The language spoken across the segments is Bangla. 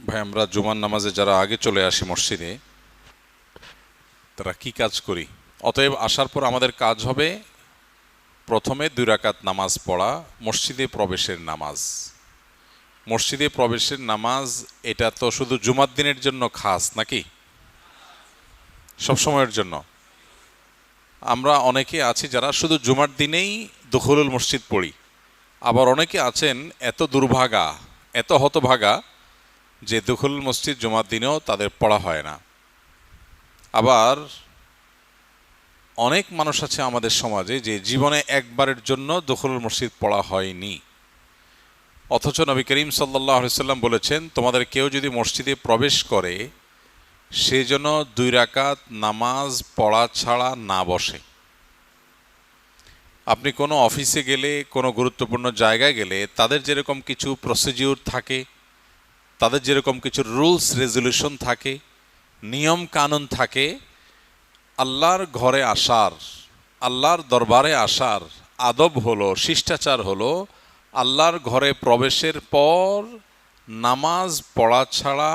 ভাই, আমরা জুমার নামাজে যারা আগে চলে আসি মসজিদে, তারা কি কাজ করি? অতএব আসার পর আমাদের কাজ হবে প্রথমে 2 রাকাত নামাজ পড়া, মসজিদে প্রবেশের নামাজ। মসজিদে প্রবেশের নামাজ এটা তো শুধু জুমার দিনের জন্য খাস নাকি? সব সময়ের জন্য? আমরা অনেকে আছি যারা শুধু জুমার দিনেই দুখুলুল মসজিদ পড়ি, আবার অনেকে আছেন এত দুর্ভাগা, এত হতভাগা যে দুখুলুল মসজিদ জুমার দিনেও তাদের পড়া হয় না। আবার অনেক মানুষ আছে আমাদের সমাজে যে জীবনে একবারের জন্য দুখুলুল মসজিদ পড়া হয়নি, অথচ নবী করিম সাল্লাল্লাহু আলাইহি সাল্লাম বলেছেন, তোমাদের কেউ যদি মসজিদে প্রবেশ করে সে যেন 2 রাকাত নামাজ পড়া ছাড়া না বসে। আপনি কোনো অফিসে গেলে, কোনো গুরুত্বপূর্ণ জায়গায় গেলে তাদের যেরকম কিছু প্রসিডিউর থাকে, তাদের যেরকম কিছু রুলস রেজুলেশন থাকে, নিয়ম কানুন থাকে, আল্লাহর ঘরে আসার, আল্লাহর দরবারে আসার আদব হলো, শিষ্টাচার হলো, আল্লাহর ঘরে প্রবেশের পর নামাজ পড়া ছাড়া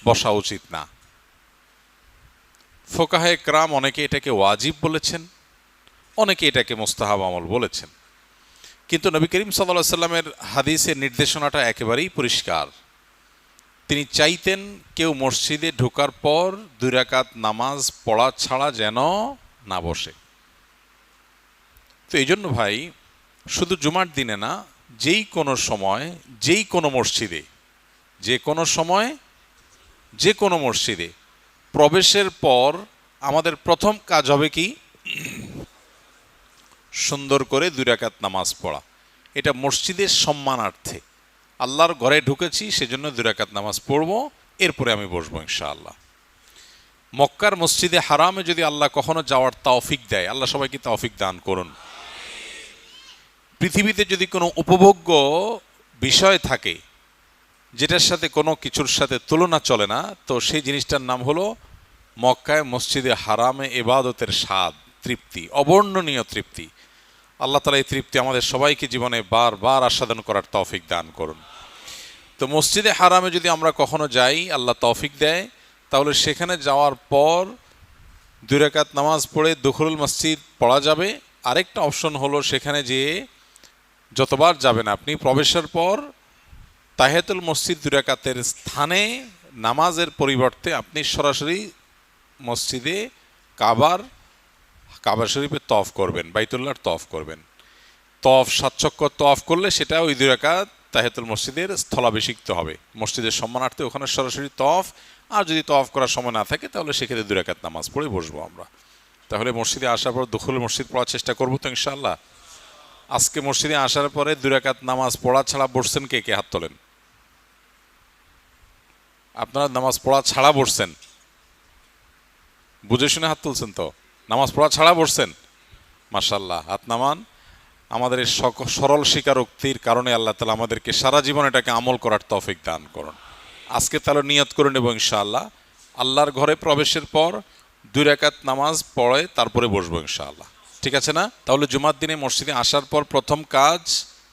বসা উচিত না। ফোকাহে কেরাম অনেকে এটাকে ওয়াজিব বলেছেন, অনেকে এটাকে মুস্তাহাব আমল বলেছেন, কিন্তু নবী করিম সাল্লাল্লাহু আলাইহি সাল্লামের হাদিসের নির্দেশনাটা একেবারেই পরিষ্কার। তিনি চাইতেন কেউ মসজিদে ঢোকার পর 2 রাকাত নামাজ পড়া ছাড়া যেন না বসে। তো এই জন্য ভাই, শুধু জুমার দিনে না, যেই কোনো সময়, যেই কোনো মসজিদে, যে কোনো সময়, যে কোনো মসজিদে প্রবেশের পর আমাদের প্রথম কাজ হবে কি? সুন্দর করে 2 রাকাত নামাজ পড়া। এটা মসজিদের সম্মানার্থে, আল্লাহর ঘরে ঢুকেছি সেজন্য 2 রাকাত নামাজ পড়বো, এরপরে আমি বসবো ইনশাআল্লাহ। মক্কার মসজিদে হারামে যদি আল্লাহ কখনো যাওয়ার তৌফিক দেয়, আল্লাহ সবাইকে তৌফিক দান করুন। পৃথিবীতে যদি কোনো উপভোগ্য বিষয় থাকে যেটার সাথে কোনো কিছুর সাথে তুলনা চলে না, তো সেই জিনিসটার নাম হলো মক্কায় মসজিদে হারামে ইবাদতের স্বাদ, তৃপ্তি, অবর্ণনীয় তৃপ্তি। আল্লাহ তাআলা এই তৃপ্তি আমাদের সবাইকে জীবনে বারবার আস্বাদন করার তৌফিক দান করুন। তো মসজিদে হারামে যদি আমরা কখনো যাই, আল্লাহ তৌফিক দেয়, তাহলে সেখানে যাওয়ার পর 2 রাকাত নামাজ পড়ে দুখুলুল মসজিদ পড়া যাবে। আরেকটা অপশন হলো, সেখানে যেয়ে যতবার যাবেন আপনি, প্রবেশের পর তাহিয়াতুল মসজিদ 2 রাকাতের স্থানে নামাজের পরিবর্তে আপনি সরাসরি মসজিদে কাবা শরীফে তওয়াফ করবেন, বাইতুল্লাহর তওয়াফ করবেন। তওয়াফ 7 চক্কর তওয়াফ করলে সেটা ওই 2 রাকাত তাহিয়াতুল মসজিদের স্থলাভিষিক্ত হবে, মসজিদের সম্মানার্থে ওখানে সরাসরি তওয়াফ। আর যদি তওয়াফ করার সময় না থাকে তাহলে সেক্ষেত্রে 2 রাকাত নামাজ পড়ে বসবো আমরা। তাহলে মসজিদে আসার পর দুখুলুল মসজিদ পড়ার চেষ্টা করবো তো ইনশাআল্লাহ। আজকে মসজিদে আসার পরে 2 রাকাত নামাজ পড়া ছাড়া বসছেন কে কে? হাত তোলেন। আপনারা নামাজ পড়া ছাড়া বসছেন? বুঝে শুনে হাত তুলছেন তো? নামাজ পড়া ছাড়া বসছেন? মাশাআল্লাহ, হাত নামান। আমাদের এই সরল স্বীকারোক্তির কারণে আল্লাহ তাআলা আমাদেরকে সারা জীবন এটাকে আমল করার তৌফিক দান করুন। আজকে তাহলে নিয়ত করে নেব ইনশাআল্লাহ, আল্লাহর ঘরে প্রবেশের পর 2 রাকাত নামাজ পড়ে তারপরে বসবো ইনশাআল্লাহ। ঠিক আছে না? তাহলে জুমার দিনে মসজিদে আসার পর প্রথম কাজ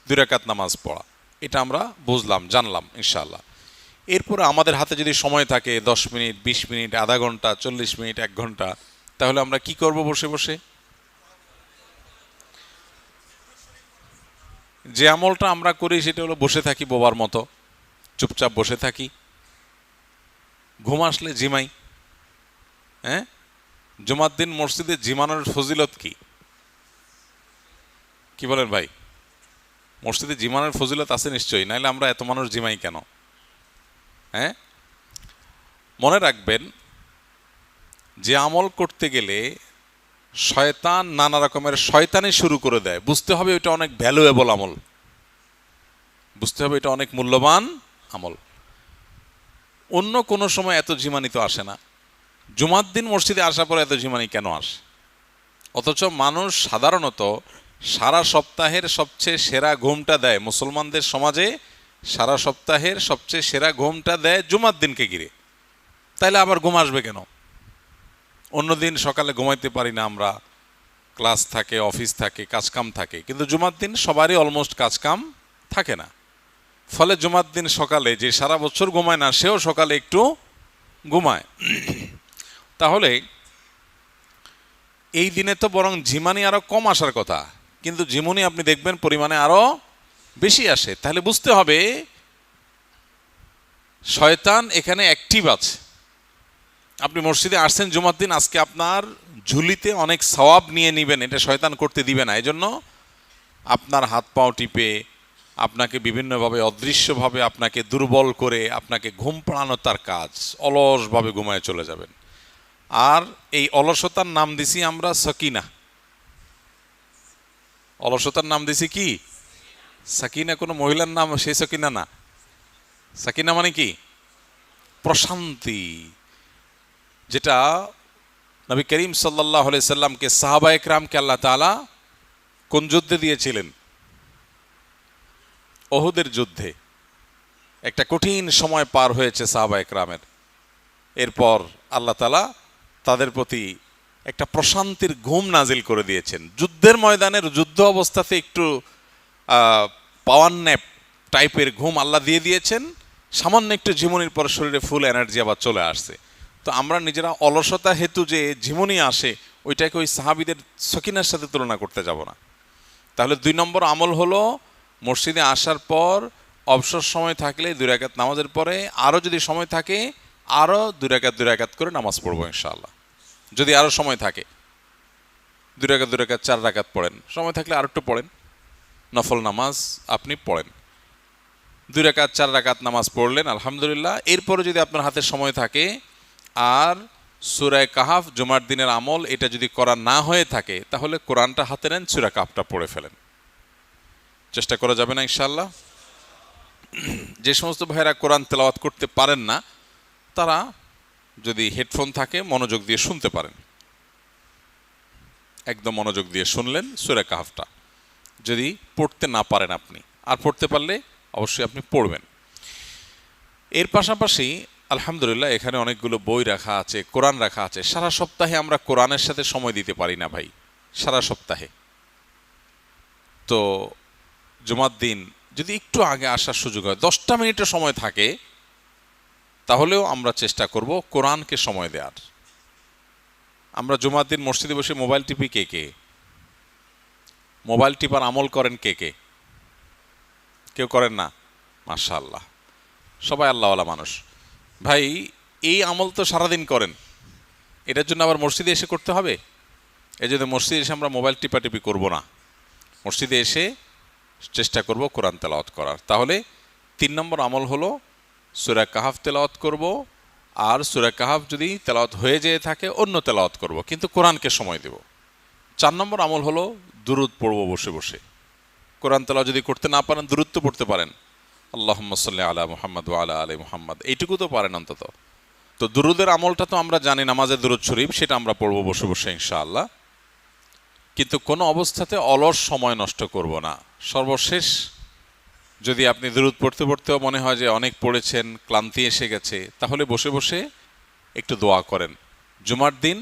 2 রাকাত নামাজ পড়া, এটা আমরা বুঝলাম, জানলাম ইনশাআল্লাহ। এরপরে আমাদের হাতে যদি সময় থাকে 10 মিনিট, 20 মিনিট, আধা ঘন্টা, 40 মিনিট, 1 ঘন্টা, তাহলে আমরা কি করব বসে বসে? যে আমলটা আমরা করি সেটা হলো বসে থাকি বোবার মতো, চুপচাপ বসে থাকি, ঘুম আসলে জিমাই। হ্যাঁ, জুমার দিন মসজিদে জিমানোর ফজিলত কি? কি বলেন ভাই? মসজিদে জিমানোর ফজিলত আছে নিশ্চয়ই, নাইলে আমরা এত মানুষ জিমাই কেন? হ্যাঁ, মনে রাখবেন, যে আমল করতে গেলে শয়তান নানা রকমের শয়তানি শুরু করে দেয়, বুঝতে হবে এটা অনেক ভ্যালুয়েবল আমল, বুঝতে হবে এটা অনেক মূল্যবান আমল। অন্য কোনো সময় এত জিমানি তো আসে না, জুমার দিন মসজিদে আসার পর এত জিমানি কেন আসে? অথচ মানুষ সাধারণত সারা সপ্তাহের সবচেয়ে সেরা ঘুমটা দেয় মুসলমানদের সমাজে, সারা সপ্তাহের সবচেয়ে সেরা ঘুমটা দেয় জুমার দিনকে ঘিরে। তাইলে আবার ঘুম আসবে কেন? অন্যদিন সকালে ঘুমাইতে পারি না আমরা, ক্লাস থাকে, অফিস থাকে, কাজকাম থাকে, কিন্তু জুমার দিন সবারই অলমোস্ট কাজকাম থাকে না। ফলে জুমার দিন সকালে যে সারা বছর ঘুমায় না সেও সকালে একটু ঘুমায়। তাহলে এই দিনে তো বরং ঝিমানি আরো কম আসার কথা, কিন্তু ঝিমুনি আপনি দেখবেন পরিমাণে আরো বেশি আসে। তাহলে বুঝতে হবে শয়তান এখানে অ্যাক্টিভ আছে। আপনি মসজিদে আসছেন জুমার দিন, আজকে আপনার ঝুলিতে অনেক সওয়াব নিয়ে নিবেন, এটা শয়তান করতে দিবে না। এজন্য আপনার হাত পাও টিপে আপনাকে বিভিন্নভাবে অদৃশ্যভাবে আপনাকে দুর্বল করে আপনাকে ঘুম পাড়ানো তার কাজ, অলসভাবে ঘুমায় চলে যাবেন। আর এই অলসতার নাম দিছি আমরা সকিনা। অলসতার নাম দিছি কি? সাকিনা। কোনো মহিলার নাম সেই সকিনা না। সাকিনা মানে কি? প্রশান্তি। যেটা নবী করিম সাল্লাল্লাহু আলাইহি সাল্লামকে সাহাবা একরামকে আল্লাহ তাআলা কোন যুদ্ধে দিয়েছিলেন? ওহুদের যুদ্ধে। একটা কঠিন সময় পার হয়েছে সাহাবা একরামের। এরপর আল্লাহ তাআলা তাদের প্রতি একটা প্রশান্তির ঘুম নাজিল করে দিয়েছেন। যুদ্ধের ময়দানের যুদ্ধ অবস্থাতে একটু পাওয়ার ন্যাপ টাইপের ঘুম আল্লাহ দিয়ে দিয়েছেন। সামান্য একটু ঝিমুনির পর শরীরে ফুল এনার্জি আবার চলে আসছে। তো আমরা নিজেরা অলসতা হেতু যে ঝিমুনি আসে ওইটাকে ওই সাহাবীদের সকিনার সাথে তুলনা করতে যাব না। তাহলে 2 নম্বর আমল হলো মসজিদে আসার পর অবসর সময় থাকলে 2 রাকাত নামাজের পরে আরও যদি সময় থাকে আরও 2 রাকাত করে নামাজ পড়বো ইনশাআল্লাহ। যদি আরও সময় থাকে 2 রাকাত 4 রাকাত পড়েন, সময় থাকলে আর একটু পড়েন, নফল নামাজ আপনি পড়েন। 2 রাকাত 4 রাকাত নামাজ পড়লেন আলহামদুলিল্লাহ। এরপরে যদি আপনার হাতে সময় থাকে আর সূরা কাহাফ জুমার দিনের আমল এটা যদি করা না হয়ে থাকে তাহলে কোরআনটা হাতে নেন, সূরা কাহাফটা পড়ে ফেলেন। চেষ্টা করা যাবে না ইনশাআল্লাহ? যে সমস্ত ভাইয়েরা কোরআন তেলাওয়াত করতে পারেন না তারা যদি হেডফোন থাকে মনোযোগ দিয়ে শুনতে পারেন। একদম মনোযোগ দিয়ে শুনলেন সূরা কাহাফটা। যদি পড়তে না পারেন আপনি, আর পড়তে পারলে অবশ্যই আপনি পড়বেন। এর পাশাপাশি আলহামদুলিল্লাহ এখানে অনেকগুলো বই রাখা আছে, কোরআন রাখা আছে। সারা সপ্তাহে আমরা কোরআনের সাথে সময় দিতে পারি না ভাই, সারা সপ্তাহে। তো জুমার দিন যদি একটু আগে আসার সুযোগ হয়, 10টা মিনিটের সময় থাকে, তাহলেও আমরা চেষ্টা করব কোরআনকে সময় দেওয়ার। আমরা জুমার দিন মসজিদে বসে মোবাইল টিপি কে কে? মোবাইল টিপার আমল করেন কে কে? কেউ করেন না? মাশাআল্লাহ, সবাই আল্লাহওয়ালা মানুষ। ভাই এই আমল তো সারাদিন করেন, এটার জন্য আবার মসজিদে এসে করতে হবে? এই জন্য মসজিদে এসে আমরা মোবাইল টিপাটিপি করব না, মসজিদে এসে চেষ্টা করব কোরআন তেলাওয়াত করার। তাহলে 3 নম্বর আমল হলো সূরা কাহাফ তেলাওয়াত করব, আর সূরা কাহাফ যদি তেলাওয়াত হয়ে যেয়ে থাকে অন্য তেলাওয়াত করব, কিন্তু কোরআনকে সময় দেব। 4 নম্বর আমল হলো দুরূদ পড়ব বসে বসে। কোরআন তেলাওয়াত যদি করতে না পারেন দুরূদ তো পড়তে পারেন, আল্লাহুম্মা সাল্লি আলা মুহাম্মাদ ওয়া আলা আলি মুহাম্মাদ, এইটুকু তো পারেন অন্তত। তো দুরূদের আমলটা তো আমরা জানি, নামাজে দুরূদ শরীফ, সেটা আমরা পড়ব বসে বসে ইনশাআল্লাহ। কিন্তু কোনো অবস্থাতে অলস সময় নষ্ট করব না। সর্বশেষ যদি আপনি দুরূদ পড়তে পড়তেও মনে হয় যে অনেক পড়েছেন, ক্লান্তি এসে গেছে, তাহলে বসে বসে একটু দোয়া করেন। জুমার দিন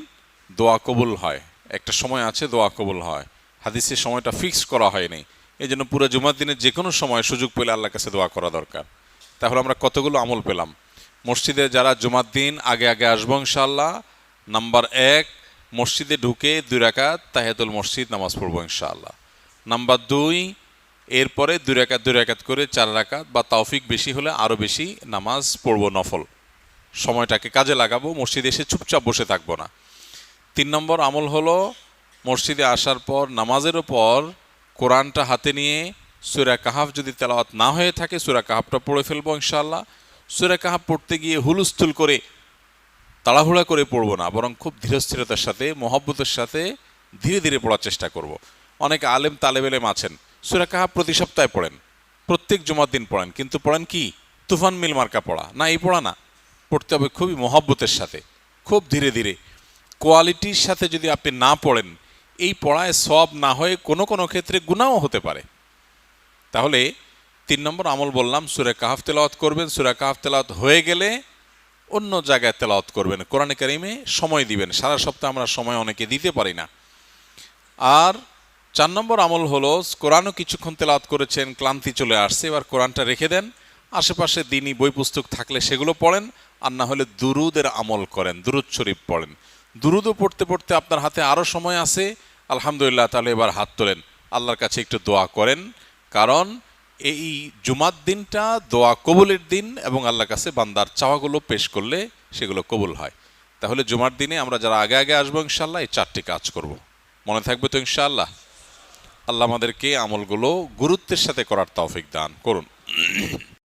দোয়া কবুল হয়, একটা সময় আছে দোয়া কবুল হয়, হাদিসের সময়টা ফিক্স করা হয়নি। এই জন্য পুরো জুমার দিনের যে কোনো সময় সুযোগ পেলে আল্লাহর কাছে দোয়া করা দরকার। তাহলে আমরা কতগুলো আমল পেলাম। মসজিদে যারা জুমার দিন আগে আগে আসবো ইনশাআল্লাহ, নাম্বার 1 মসজিদে ঢুকে 2 রাকাত তাহিয়াতুল মসজিদ নামাজ পড়বো ইনশাআল্লাহ। নাম্বার 2 এরপরে 2 রাকাত করে 4 রাকাত বা তৌফিক বেশি হলে আরও বেশি নামাজ পড়বো নফল। সময়টাকে কাজে লাগাবো, মসজিদে এসে চুপচাপ বসে থাকবো না। 3 নম্বর আমল হলো মসজিদে আসার পর নামাজের পর কোরআনটা হাতে নিয়ে সূরা কাহাফ যদি তেলাওয়াত না হয়ে থাকে সূরা কাহাফটা পড়ে ফেলবো ইনশাআল্লাহ। সূরা কাহাফ পড়তে গিয়ে হুলস্থুল করে তাড়াহুড়া করে পড়বো না, বরং খুব ধীরস্থিরতার সাথে মহব্বতের সাথে ধীরে ধীরে পড়ার চেষ্টা করব। অনেক আলেম তালেব ইলম আছেন সূরা কাহাফ প্রতি সপ্তাহে পড়েন, প্রত্যেক জুমার দিন পড়েন, কিন্তু পড়েন কি তুফান মিল মার্কা পড়া। না, এই পড়া না, পড়তে হবে খুবই মহব্বতের সাথে, খুব ধীরে ধীরে কোয়ালিটির সাথে। যদি আপনি না পড়েন এই পড়ায় সওয়াব না হয়ে কোনো কোনো ক্ষেত্রে গুনাহও হতে পারে। তাহলে 3 নম্বর আমল বললাম সূরা কাহাফ তেলাওয়াত করবেন, সূরা কাহাফ তেলাওয়াত হয়ে গেলে অন্য জায়গায় তেলাওয়াত করবেন, কোরআনে কারিমে সময় দিবেন। সারা সপ্তাহে আমরা সময় অনেকে দিতে পারি না। আর 4 নম্বর আমল হলো কোরআনও কিছুক্ষণ তেলাওয়াত করেছেন, ক্লান্তি চলে আসছে, এবার কোরআনটা রেখে দেন, আশেপাশে দিনী বই পুস্তক থাকলে সেগুলো পড়েন, আর না হলে দুরুদের আমল করেন, দুরুদ শরীফ পড়েন। দুরুদও পড়তে পড়তে আপনার হাতে আরও সময় আছে, আলহামদুলিল্লাহ, তাহলে এবার হাত তোলেন, আল্লাহর কাছে একটু দোয়া করেন, কারণ এই জুমার দিনটা দোয়া কবুলের দিন এবং আল্লাহর কাছে বান্দার চাওয়াগুলো পেশ করলে সেগুলো কবুল হয়। তাহলে জুমার দিনে আমরা যারা আগে আগে আসবো ইনশাল্লাহ এই 4টি কাজ করব। মনে থাকবে তো ইনশাআল্লাহ? আল্লাহ আমাদেরকে আমলগুলো গুরুত্বের সাথে করার তৌফিক দান করুন।